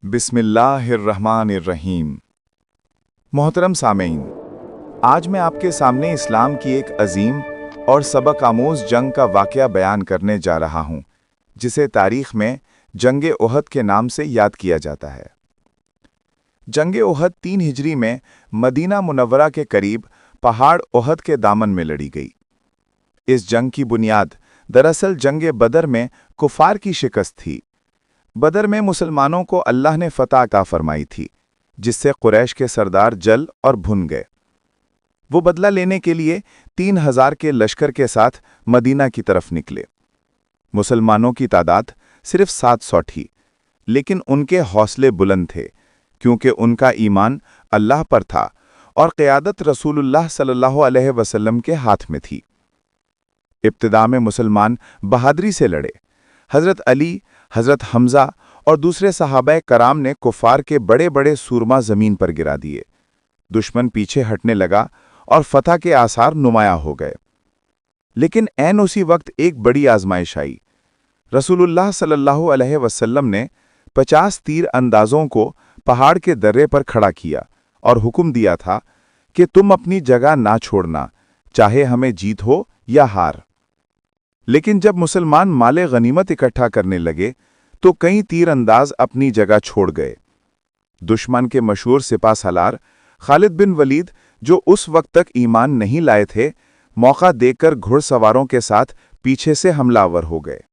बिस्मिल्लाहिर्रहमानिर्रहीम। मोहतरम सामेईन, आज मैं आपके सामने इस्लाम की एक अजीम और सबक आमोज जंग का वाक़या बयान करने जा रहा हूँ, जिसे तारीख़ में जंग ओहद के नाम से याद किया जाता है। जंग ओहद 3 हिजरी में मदीना मुनव्वरा के करीब पहाड़ ओहद के दामन में लड़ी गई। इस जंग की बुनियाद दरअसल जंग बदर में कुफार की शिकस्त थी। बदर में मुसलमानों को अल्लाह ने फतह अता फरमाई थी, जिससे कुरैश के सरदार जल और भुन गए। वो बदला लेने के लिए 3000 के लश्कर के साथ मदीना की तरफ निकले। मुसलमानों की तादाद सिर्फ 700 थी, लेकिन उनके हौसले बुलंद थे, क्योंकि उनका ईमान अल्लाह पर था और क़यादत रसूलुल्लाह सल्लल्लाहु अलैहि वसल्लम के हाथ में थी। इब्तिदा में मुसलमान बहादुरी से लड़े। हज़रत अली, हज़रत हमज़ा और दूसरे सहाबाए कराम ने कुफार के बड़े बड़े सूरमा ज़मीन पर गिरा दिए। दुश्मन पीछे हटने लगा और फतह के आसार नुमाया हो गए। लेकिन ऐन उसी वक्त एक बड़ी आजमाइश आई। रसूलुल्लाह सल्लल्लाहु अलैहि वसल्लम ने 50 तीर अंदाजों को पहाड़ के दर्रे पर खड़ा किया और हुक्म दिया था कि तुम अपनी जगह ना छोड़ना, चाहे हमें जीत हो या हार। लेकिन जब मुसलमान माले गनीमत इकट्ठा करने लगे तो कई तीर अंदाज अपनी जगह छोड़ गए। दुश्मन के मशहूर सिपा सालार खालिद बिन वलीद, जो उस वक्त तक ईमान नहीं लाए थे, मौका देकर घुड़सवारों के साथ पीछे से हमलावर हो गए।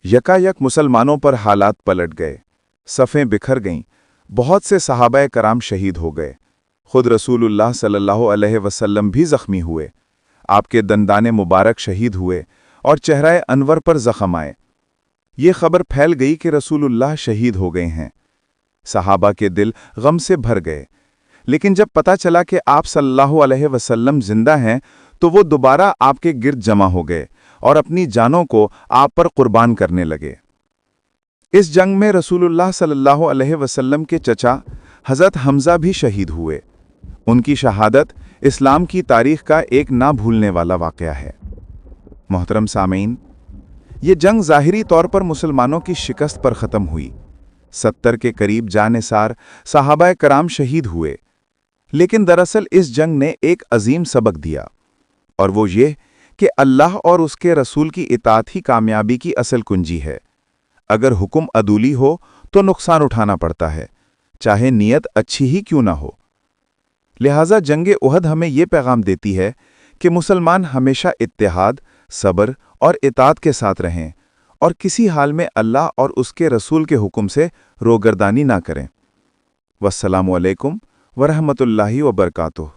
यकायक मुसलमानों पर हालात पलट गए, सफ़ें बिखर गईं, बहुत से सहाबाए कराम शहीद हो गए। खुद रसूलुल्लाह सल्लल्लाहु अलैहि वसल्लम भी ज़ख्मी हुए। आपके दंदाने मुबारक शहीद हुए और चेहरा अनवर पर जख्म आए। ये खबर फैल गई कि रसूलुल्लाह शहीद हो गए हैं। सहाबा के दिल गम से भर गए। लेकिन जब पता चला कि आप सल्लल्लाहु अलैहि वसल्लम जिंदा हैं, तो वो दोबारा आपके गिर्द जमा हो गए और अपनी जानों को आप पर कुर्बान करने लगे। इस जंग में रसूलुल्लाह सल्लल्लाहु अलैहि वसल्लम के चचा हज़रत हमज़ा भी शहीद हुए। उनकी शहादत इस्लाम की तारीख का एक ना भूलने वाला वाक़या है। मोहतरम सामीन, ये जंग ज़ाहिरी तौर पर मुसलमानों की शिकस्त पर ख़त्म हुई। 70 के करीब जानिसार सहाबाए कराम शहीद हुए। लेकिन दरअसल इस जंग ने एक अजीम सबक दिया, और वो ये कि अल्लाह और उसके रसूल की इताअत ही कामयाबी की असल कुंजी है। अगर हुक्म अदूली हो तो नुकसान उठाना पड़ता है, चाहे नीयत अच्छी ही क्यों ना हो। लिहाजा जंग ओहद हमें ये पैगाम देती है कि मुसलमान हमेशा इत्तेहाद, सब्र और इताअत के साथ रहें और किसी हाल में अल्लाह और उसके रसूल के हुक्म से रोगर्दानी ना करें। वस्सलामु अलैकुम वरहमतुल्लाहि वबरकातुहू।